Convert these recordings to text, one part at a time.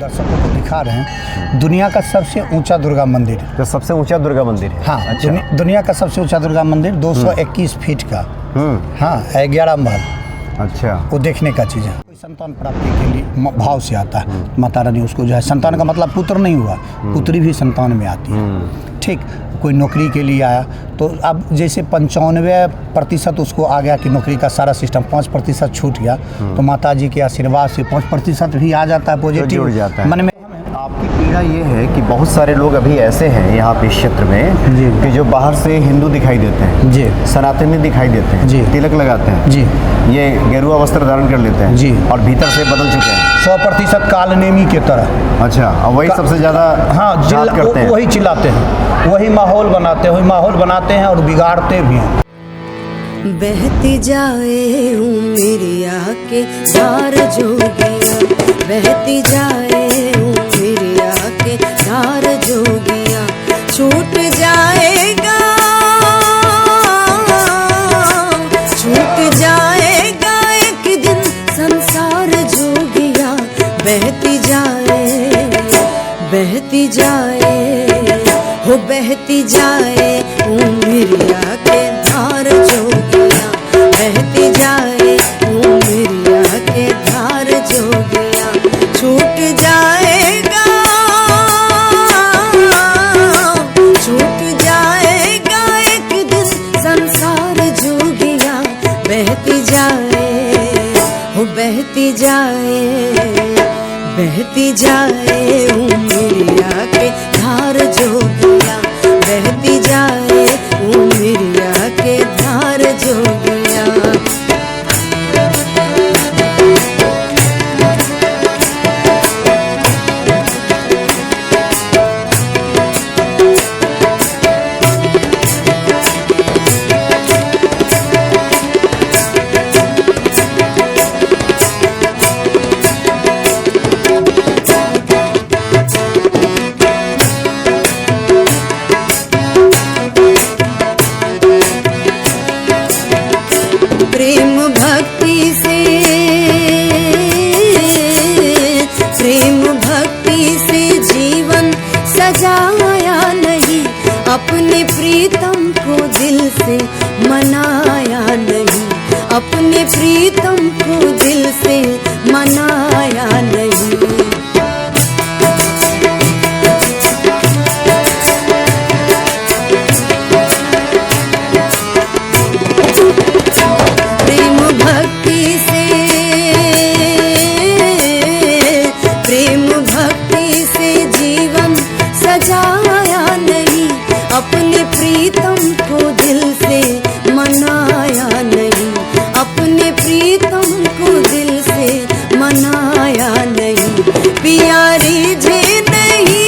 दर्शकों को दिखा रहे हैं, दुनिया का सबसे ऊंचा दुर्गा मंदिर है। तो सबसे ऊंचा दुर्गा मंदिर है? हाँ, अच्छा। दुनिया का सबसे ऊंचा दुर्गा मंदिर 221 फीट का। हाँ, 11 महल। अच्छा, वो देखने का चीज़ है। कोई संतान प्राप्ति के लिए भाव से आता है, माता रानी उसको जो है, संतान का मतलब पुत्र नहीं हुआ, पुत्री भी संतान में आती है। ठीक, कोई नौकरी के लिए आया तो अब जैसे 95% उसको आ गया कि नौकरी का सारा सिस्टम, 5% छूट गया, तो माता जी के आशीर्वाद से 5% भी आ जाता है पॉजिटिव, जुड़ जाता है मन में। आपकी पीड़ा ये है कि बहुत सारे लोग अभी ऐसे हैं यहाँ पे इस क्षेत्र में जी, कि जो बाहर से हिंदू दिखाई देते हैं जी, सनातनी दिखाई देते हैं, जी, तिलक लगाते हैं, जी, ये गेरुआ वस्त्र धारण कर लेते हैं, जी, और भीतर से बदल चुके हैं 100% कालनेमी की तरह। अच्छा, और वही सबसे ज़्यादा करते हैं, वही चिल्लाते हैं, वही माहौल बनाते हैं और बिगाड़ते भी हैं। बहती जाए उमरिया के धार जोगिया, बहती जाए उमरिया के धार जोगिया, छूट जाएगा एक दिन संसार जोगिया, बहती जाए हो बहती जाए उमरिया के धार जोगिया, बहती जाए उमरिया के धार जोगिया, छूट जाएगा एक दिन संसार जोगिया, बहती जाए हो बहती जाए उमरिया के धार जोगिया, बहती जाए उमरिया के धार जोगिया। प्रेम भक्ति से जीवन सजाया नहीं, अपने प्रीतम को दिल से मनाया नहीं, अपने प्रीतम को दिल से मनाया नहीं। सजाया नहीं, अपने प्रीतम को दिल से मनाया नहीं, अपने प्रीतम को दिल से मनाया नहीं। पिया रिझे नहीं,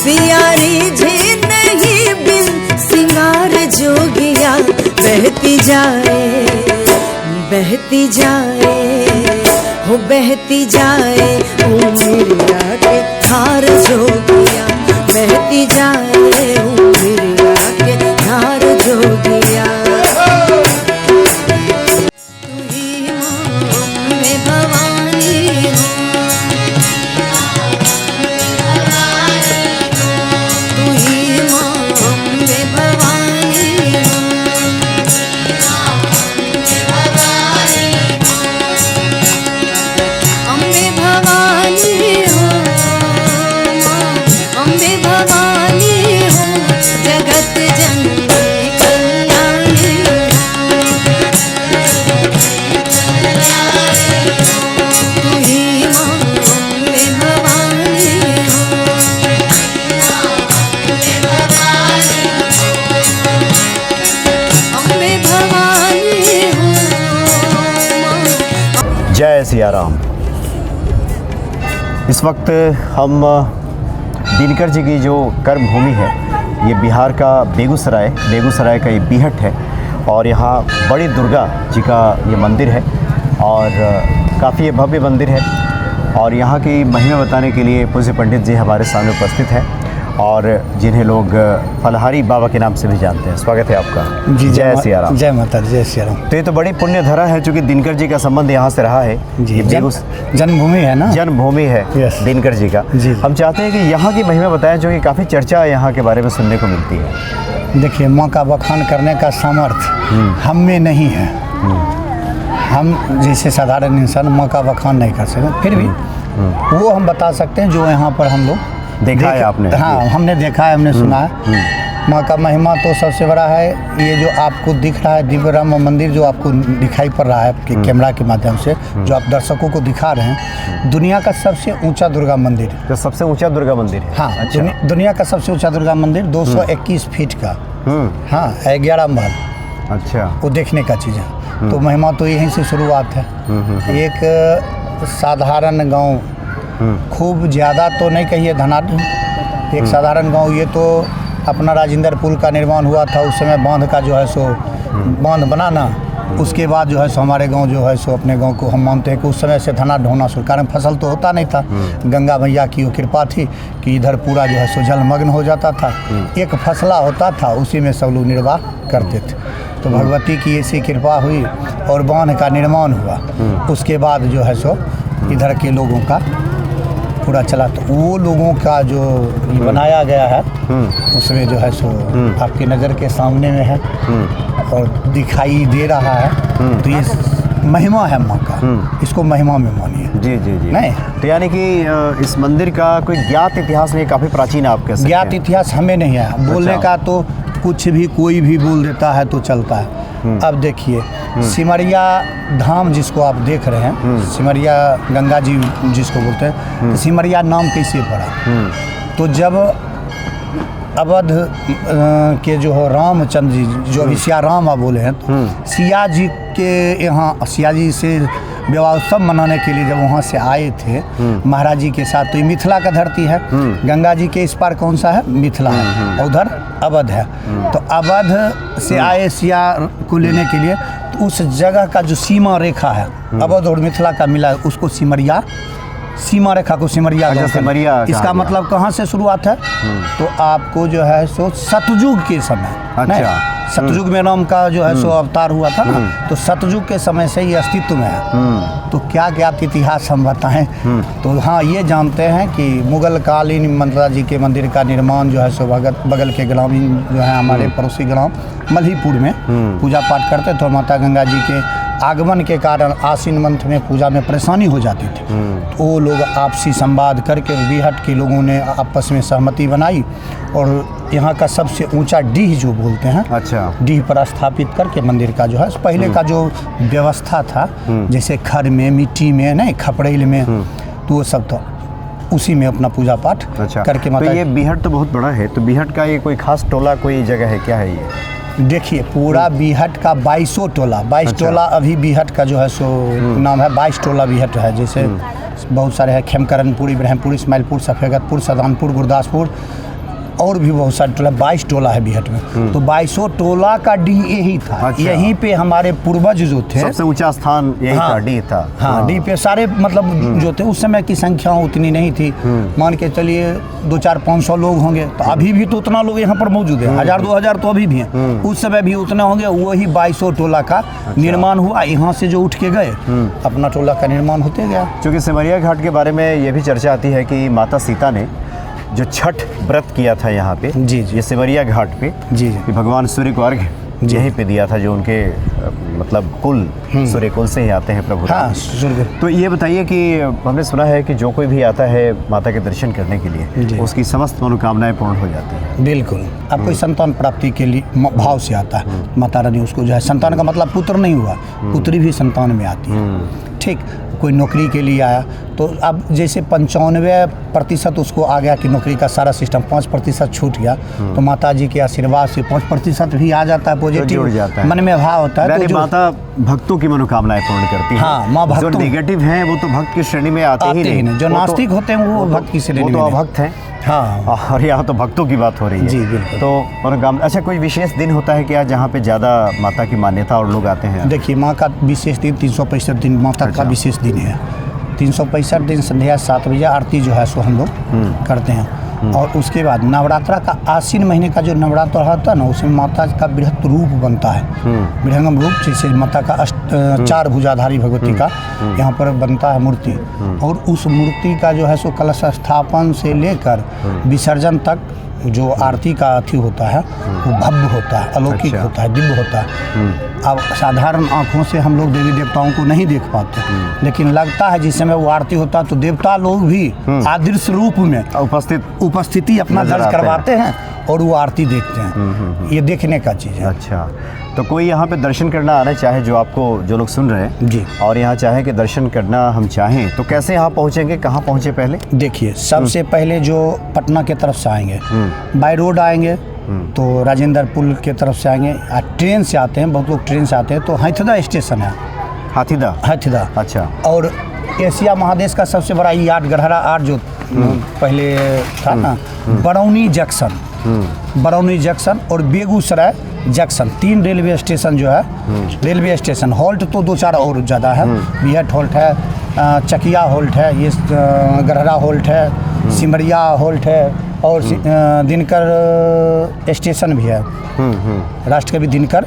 पिया रिझे नहीं बिन सिंगार जोगिया, बहती जाए हो बहती जाए उमरिया के धार जोगिया, बहती जाए उमरिया के धार जोगिया। तू ही माँ में भवानी हो, तू ही माँ में भवानी हो, अम्बे भवानी हो, जगत जननी कल्याणी तू ही माँ अम्बे भवानी हो, अम्बे भवानी हो। जय सिया राम। इस वक्त हम दिनकर जी की जो कर्म भूमि है, ये बिहार का बेगूसराय का ये बीहट है, और यहाँ बड़ी दुर्गा जी का ये मंदिर है, और काफ़ी भव्य मंदिर है, और यहाँ की महिमा बताने के लिए पूज्य पंडित जी हमारे सामने उपस्थित हैं। और जिन्हें लोग फलहारी बाबा के नाम से भी जानते हैं। स्वागत है आपका। जी जय सिया राम। जय माता दी, जय सिया राम। तो ये तो बड़ी पुण्य धरा है, चूँकि दिनकर जी का संबंध यहाँ से रहा है। जी, ये जन्मभूमि है ना, जन्मभूमि है Yes। दिनकर जी का। जी। हम चाहते हैं कि यहाँ की महिमा बताएं, जो कि काफ़ी चर्चा यहाँ के बारे में सुनने को मिलती है। देखिए माँ का बखान करने का सामर्थ्य हम में नहीं है। हम जैसे साधारण इंसान माँ का बखान नहीं कर सकते, फिर भी वो हम बता सकते हैं जो यहाँ पर हम लोग देखा है आपने। हाँ, हमने देखा है, हमने सुना है। माँ का महिमा तो सबसे बड़ा है। ये जो आपको दिख रहा है दिव्य राम मंदिर, जो आपको दिखाई पड़ रहा है कि कैमरा के माध्यम से जो आप दर्शकों को दिखा रहे हैं, दुनिया का सबसे ऊंचा दुर्गा मंदिर। जो सबसे ऊंचा दुर्गा मंदिर है। हाँ, अच्छा। दुनिया का सबसे ऊंचा दुर्गा मंदिर 221 फीट का। हाँ, 11 महल। अच्छा। वो देखने का चीज़ है। तो महिमा तो यहीं से शुरुआत है। एक साधारण गांव, खूब ज़्यादा तो नहीं कहिए धनाढ्य, एक साधारण गांव। ये तो अपना राजेंद्र पुल का निर्माण हुआ था उस समय, बांध का जो है सो बांध बनाना, उसके बाद जो है सो हमारे गांव जो है सो अपने गांव को हम मानते हैं कि उस समय से धनाढ्य होना शुरू। कारण फसल तो होता नहीं था, गंगा मैया की वो कृपा थी कि इधर पूरा जो है सो जलमग्न हो जाता था। एक फसला होता था, उसी में सब लोग निर्वाह करते थे। तो भगवती की ऐसी कृपा हुई और बांध का निर्माण हुआ। उसके बाद जो है सो इधर के लोगों का पूरा चला। तो वो लोगों का जो बनाया गया है उसमें जो है सो आपकी नज़र के सामने में है और दिखाई दे रहा है। तो ये महिमा है माँ का, इसको महिमा में मानिए। जी जी जी। नहीं तो यानी कि इस मंदिर का कोई ज्ञात इतिहास नहीं, काफ़ी प्राचीन आप कह सकते हैं। ज्ञात इतिहास हमें नहीं है। बोलने का तो कुछ भी कोई भी बोल देता है तो चलता है। अब देखिए सिमरिया धाम जिसको आप देख रहे हैं, सिमरिया गंगा जी जिसको बोलते हैं, तो सिमरिया नाम कैसे पड़ा? तो जब अवध के जो हो रामचंद्र जी, जो अभी सिया राम आप बोले हैं, तो सिया जी के यहाँ सिया जी से विवाह उत्सव मनाने के लिए जब वहाँ से आए थे महाराज जी के साथ, तो ये मिथिला का धरती है। गंगा जी के इस पार कौन सा है? मिथिला है, और उधर अवध है। तो अवध से आए सिया को लेने के लिए, तो उस जगह का जो सीमा रेखा है अवध और मिथिला का मिला, उसको सिमरिया, सीमा रेखा को सिमरिया। अच्छा, सिमरिया इसका मतलब कहाँ से शुरुआत है? तो आपको जो है सो सतयुग के समय, अच्छा, सतयुग में राम का जो है सो अवतार हुआ था ना, तो सतयुग के समय से ये अस्तित्व में है। तो क्या क्या इतिहास हम बताएं? तो हाँ, ये जानते हैं कि मुगल कालीन माता जी के मंदिर का निर्माण जो है सो बगल के ग्रामीण जो है हमारे पड़ोसी ग्राम मल्हीपुर में पूजा पाठ करते, तो माता गंगा जी के आगमन के कारण आश्विन मंथ में पूजा में परेशानी हो जाती थी। तो वो लोग आपसी संवाद करके बीहट के लोगों ने आपस में सहमति बनाई और यहाँ का सबसे ऊंचा डीह जो बोलते हैं, अच्छा, डीह पर स्थापित करके मंदिर का जो है पहले का जो व्यवस्था था, जैसे खर में, मिट्टी में, नहीं खपड़ेल में, तो वो सब तो उसी में अपना पूजा पाठ करके माता। तो ये बीहट तो बहुत बड़ा है, तो बीहट का ये कोई खास टोला, कोई जगह है, क्या है ये? देखिए पूरा बीहट का 22 टोला, 22 टोला अभी बीहट का जो है सो नाम है, 22 टोला बीहट है। जैसे बहुत सारे हैं, खेमकरनपुर, इब्राहिमपुर, इस्माइलपुर, सफेगतपुर, सदानपुर, गुरदासपुर, और भी बहुत सारे टोला। 22 टोला है बीहट में। तो 22 टोला का डी यही था। अच्छा। यहीं पे हमारे पूर्वज जो थे, सबसे ऊंचा स्थान यही था, डी था। हाँ, डी पे सारे मतलब जो थे, उस समय की संख्या उतनी नहीं थी। मान के चलिए 200-500 लोग होंगे, तो अभी भी तो उतना लोग यहाँ पर मौजूद है। 1000-2000 तो अभी भी हैं, उस समय भी उतने होंगे। वही 22 टोला का निर्माण हुआ। यहाँ से जो उठ के गए, अपना टोला का निर्माण होते गया। क्योंकि सिमरिया घाट के बारे में ये भी चर्चा आती है कि माता सीता ने जो छठ व्रत किया था यहाँ पे, जी, ये सिमरिया घाट पे, जी, कि भगवान सूर्य को अर्घ्य यहीं पे दिया था, जो उनके मतलब कुल सूर्य कुल से ही आते हैं प्रभु। हाँ, तो ये बताइए कि हमने सुना है कि जो कोई भी आता है माता के दर्शन करने के लिए, उसकी समस्त मनोकामनाएं पूर्ण हो जाती हैं। बिल्कुल। अब कोई संतान प्राप्ति के लिए भाव से आता है, माता रानी उसको जो है, संतान का मतलब पुत्र नहीं हुआ, पुत्री भी संतान में आती है। ठीक, कोई नौकरी के लिए आया, तो अब जैसे 95% उसको आ गया कि नौकरी का सारा सिस्टम, 5% छूट गया, तो माता जी के आशीर्वाद से 5% भी आ जाता है, पॉजिटिव मन में भाव होता है। तो माता भक्तों की मनोकामनाएं पूर्ण करती है। हाँ, माँ भक्तों, जो नेगेटिव हैं वो तो भक्त की श्रेणी में आते ही नहीं। जो नास्तिक होते हैं वो भक्त की श्रेणी में, वो तो अभक्त हैं। हाँ, और यहाँ तो भक्तों की बात हो रही है। जी बिल्कुल। तो मनोकामना, अच्छा, कोई विशेष दिन होता है क्या जहाँ पे ज़्यादा माता की मान्यता और लोग आते हैं? देखिए माँ का विशेष दिन 365 दिन माता का विशेष दिन है। 365 दिन संध्या 7 बजे आरती जो है सो हम लोग करते हैं। और उसके बाद नवरात्रा का आश्विन महीने का जो नवरात्र होता है ना, उसमें माता का बृहत रूप बनता है, विहंगम रूप, जैसे माता का चार भुजाधारी भगवती का यहाँ पर बनता है मूर्ति। और उस मूर्ति का जो है सो कलश स्थापन से लेकर विसर्जन तक जो आरती का अथी होता है वो भव्य होता है, अलौकिक होता है, दिव्य होता है। अब साधारण आँखों से हम लोग देवी देवताओं को नहीं देख पाते, लेकिन लगता है जिस समय वो आरती होता है तो देवता लोग भी आदर्श रूप में उपस्थिति अपना दर्ज करवाते हैं और वो आरती देखते हैं। ये देखने का चीज़ है। अच्छा, तो कोई यहाँ पे दर्शन करना आना चाहे, जो लोग सुन रहे हैं जी, और यहाँ चाहे कि दर्शन करना हम चाहें तो कैसे यहाँ पहुँचेंगे, कहाँ पहुँचे पहले? देखिए, सबसे पहले जो पटना के तरफ से आएंगे बाय रोड आएंगे तो राजेंद्र पुल के तरफ से आएंगे, ट्रेन से आते हैं, बहुत लोग ट्रेन से आते हैं तो हाथीदह स्टेशन है। हाथीदह। अच्छा। और एशिया महादेश का सबसे बड़ा ये आठ गढ़हरा आठ जो पहले था ना, बरौनी जंक्शन और बेगूसराय जंक्शन, 3 रेलवे स्टेशन जो है, रेलवे स्टेशन हॉल्ट तो 2-4 और ज़्यादा है। बिहट हॉल्ट है, चकिया हॉल्ट है, ये गढ़हरा हॉल्ट है, सिमरिया हॉल्ट है और दिनकर स्टेशन भी है, राष्ट्रकवि दिनकर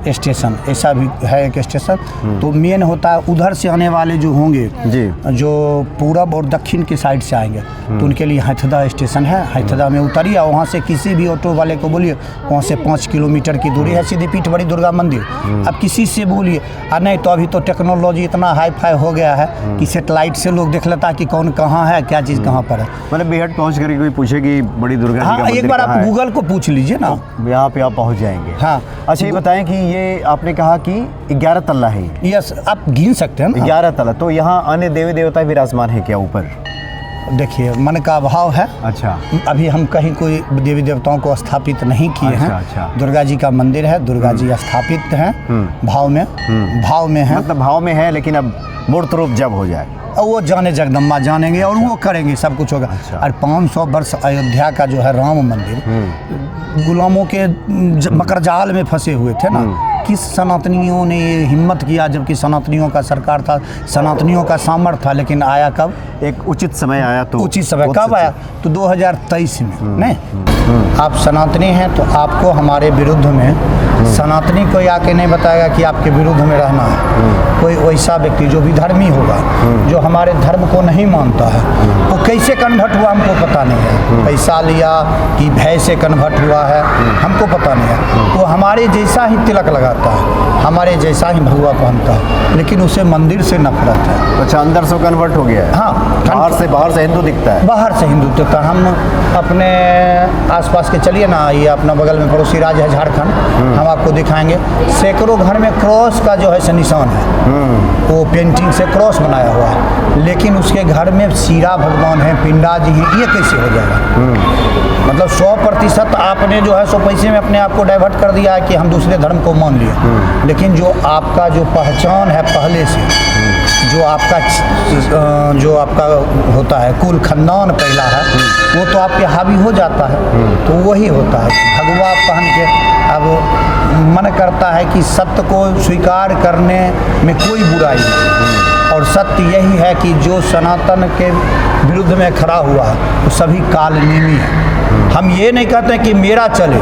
स्टेशन, ऐसा भी है एक स्टेशन। तो मेन होता है उधर से आने वाले जो होंगे जी, जो पूरब और दक्षिण की साइड से आएंगे तो उनके लिए हाथीदह स्टेशन है। हाथीदह में उतरिए, वहाँ से किसी भी ऑटो वाले को बोलिए, वहाँ से 5 किलोमीटर की दूरी है, सीधे पीठ बड़ी दुर्गा मंदिर। अब किसी से बोलिए, नहीं तो अभी तो टेक्नोलॉजी इतना हाई फाई हो गया है कि सेटेलाइट से लोग देख लेता है कि कौन कहाँ है, क्या चीज़ कहाँ पर है। मतलब बेहट पहुँच कर कोई पूछे कि बड़ी दुर्गा हाँ, एक बार आप गूगल को पूछ लीजिए ना, यहाँ पे आप पहुँच जाएंगे। हाँ। अच्छा, ये बताएं कि ये आपने कहा कि 11 तल्ला है। यस, आप गिन सकते हैं ना 11 तल्ला। तो यहाँ अन्य देवी देवता विराजमान है क्या ऊपर? देखिए, मन का अभाव है। अच्छा। अभी हम कहीं कोई देवी देवताओं को स्थापित नहीं किए हैं। अच्छा। दुर्गा जी का मंदिर है, दुर्गा जी स्थापित हैं भाव में है, मतलब भाव में है, लेकिन अब मूर्त रूप जब हो जाए और वो जाने जगदम्बा जानेंगे और वो करेंगे, सब कुछ होगा। अच्छा। और 500 वर्ष अयोध्या का जो है राम मंदिर, गुलामों के मकर जाल में फंसे हुए थे ना, किस सनातनियों ने ये हिम्मत किया, जबकि सनातनियों का सरकार था, सनातनियों का सामर्थ्य था, लेकिन आया कब? एक उचित समय आया। तो उचित समय कब आया? तो 2023 में। नहीं, आप सनातनी हैं तो आपको हमारे विरुद्ध में सनातनी कोई आके नहीं बताएगा कि आपके विरुद्ध में रहना है। कोई वैसा व्यक्ति जो विधर्मी होगा, जो हमारे धर्म को नहीं मानता है, वो कैसे कन्वर्ट हुआ हमको पता नहीं है। पैसा लिया कि भय से कन्वर्ट हुआ है हमको पता नहीं है। वो हमारे जैसा ही तिलक लगाता है, हमारे जैसा ही भगवा पहनता है, लेकिन उसे मंदिर से नफरत है। अच्छा, अंदर से कन्वर्ट हो गया है। हाँ, बाहर से हिंदू दिखता है। बाहर से हिंदू दिखता है। हम अपने आसपास के चलिए ना, ये अपना बगल में पड़ोसी राज्य है झारखंड, हम आपको दिखाएंगे सैकड़ों घर में क्रॉस का जो है निशान है, वो पेंटिंग से क्रॉस बनाया हुआ है, लेकिन उसके घर में सीरा भगवान है, पिंडा जी हैं, ये कैसे हो जाएगा? मतलब 100% आपने जो है सो पैसे में अपने आप को डाइवर्ट कर दिया है कि हम दूसरे धर्म को मान लिए, लेकिन जो आपका जो पहचान है पहले से, जो आपका होता है कुल खानदान पहला है, वो तो आप पे हावी हो जाता है। तो वही होता है, भगवा पहन के अब मन करता है कि सत्य को स्वीकार करने में कोई बुराई नहीं, और सत्य यही है कि जो सनातन के विरुद्ध में खड़ा हुआ है वो सभी कालनेमी है। हम ये नहीं कहते कि मेरा चले,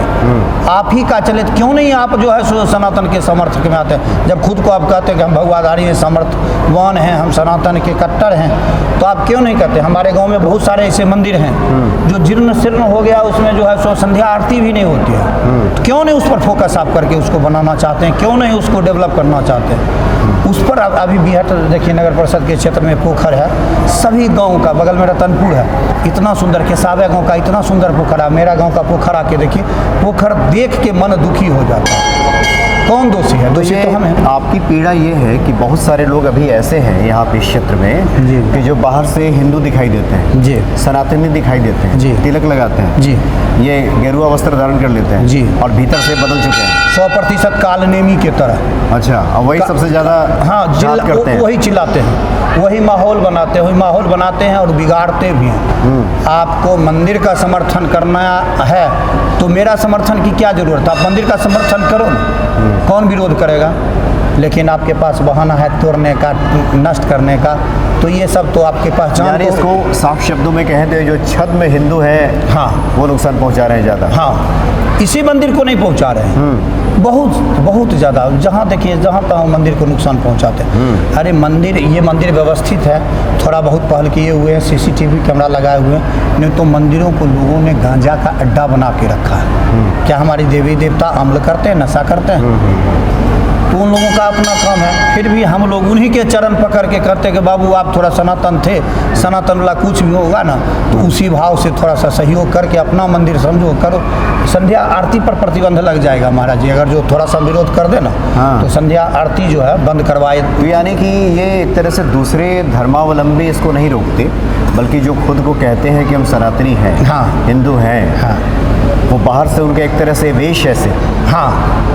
आप ही का चले। क्यों नहीं आप जो है सो सनातन के समर्थक में आते हैं? जब खुद को आप कहते हैं कि हम भगवाधारी हैं, समर्थवान हैं, हम सनातन के कट्टर हैं, तो आप क्यों नहीं कहते? हमारे गांव में बहुत सारे ऐसे मंदिर हैं जो जीर्ण शीर्ण हो गया, उसमें जो है सो संध्या आरती भी नहीं होती है। तो क्यों नहीं उस पर फोकस आप करके उसको बनाना चाहते हैं? क्यों नहीं उसको डेवलप करना चाहते हैं? उस पर अभी बिहट देखिए, नगर परिषद के क्षेत्र में पोखर है, सभी गांव का, बगल में रतनपुर है, इतना सुंदर, केसावे गांव का इतना सुंदर पोखर है, मेरा गांव का पोखर आके देखिए, पोखर देख के मन दुखी हो जाता है। कौन दोषी है? दोषी तो हम हैं। आपकी पीड़ा ये है कि बहुत सारे लोग अभी ऐसे हैं यहाँ पे क्षेत्र में जी, कि जो बाहर से हिंदू दिखाई देते हैं जी, सनातनी दिखाई देते हैं जी, तिलक लगाते हैं जी, ये गेरुआ वस्त्र धारण कर लेते हैं जी, और भीतर से बदल चुके हैं 100% कालनेमी की तरह। अच्छा, और वही सबसे ज़्यादा करते हैं, वही चिल्लाते हैं, वही माहौल बनाते हैं और बिगाड़ते भी हैं। आपको मंदिर का समर्थन करना है तो मेरा समर्थन की क्या जरूरत है? आप मंदिर का समर्थन करो ना, कौन विरोध करेगा? लेकिन आपके पास बहाना है तोड़ने का, नष्ट करने का, तो ये सब तो आपके पहचान यानी को- इसको साफ शब्दों में कहें तो जो छत में हिंदू है, हाँ वो नुकसान पहुंचा रहे हैं ज़्यादा। हाँ, इसी मंदिर को नहीं पहुंचा रहे हैं, बहुत बहुत ज़्यादा। जहाँ देखिए, जहाँ तहाँ मंदिर को नुकसान पहुंचाते हैं। अरे मंदिर, ये मंदिर व्यवस्थित है, थोड़ा बहुत पहल किए हुए हैं, सीसीटीवी कैमरा लगाए हुए हैं, नहीं तो मंदिरों को लोगों ने गांजा का अड्डा बना के रखा है। क्या हमारे देवी देवता अम्ल करते हैं, नशा करते हैं? तो उन लोगों का अपना काम है। फिर भी हम लोग उन्हीं के चरण पकड़ के करते कि बाबू आप थोड़ा सनातन थे, सनातन वाला कुछ भी होगा ना तो उसी भाव से थोड़ा सा सहयोग करके अपना मंदिर समझो, करो। संध्या आरती पर प्रतिबंध लग जाएगा महाराज जी, अगर जो थोड़ा सा विरोध कर दे ना, हाँ। तो संध्या आरती जो है बंद करवाए। तो यानी कि ये एक तरह से दूसरे धर्मावलंबी इसको नहीं रोकते, बल्कि जो खुद को कहते हैं कि हम सनातनी हैं, हाँ। हिंदू हैं, हाँ वो बाहर से उनका एक तरह से वेश ऐसे हाँ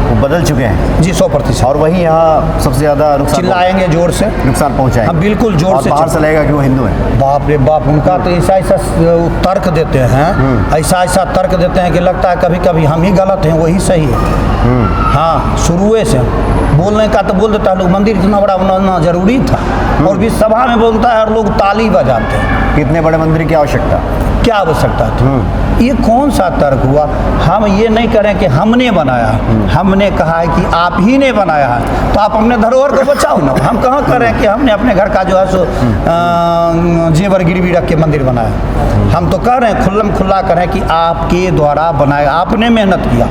वो बदल चुके हैं, जी 100%। और वही यहाँ सबसे ज़्यादा चिल्लाएंगे जोर से, नुकसान पहुँचाएंगे। हाँ, बिल्कुल जोर और से बाहर से चिल्ला- लगेगा कि वो हिंदू हैं। बाप रे बाप, उनका तो ऐसा ऐसा तर्क देते हैं, ऐसा ऐसा तर्क देते हैं कि लगता है कभी कभी हम ही गलत हैं, वही सही है। हाँ, शुरुए से बोलने का तो बोल देता है लोग, मंदिर इतना बड़ा बनाना जरूरी था, और भी सभा में बोलता है और लोग ताली बजाते हैं। कितने बड़े मंदिर की आवश्यकता? क्या आवश्यकता थी? ये कौन सा तर्क हुआ? हम ये नहीं करें कि हमने बनाया, हमने कहा है कि आप ही ने बनाया है, तो आप अपने धरोहर को बचाओ ना। हम कहाँ करें कि हमने अपने घर का जो है सो जेवर गिरवी रख के मंदिर बनाया। हम तो कह रहे हैं खुल्लम खुल्ला करें कि आपके द्वारा बनाया, आपने मेहनत किया।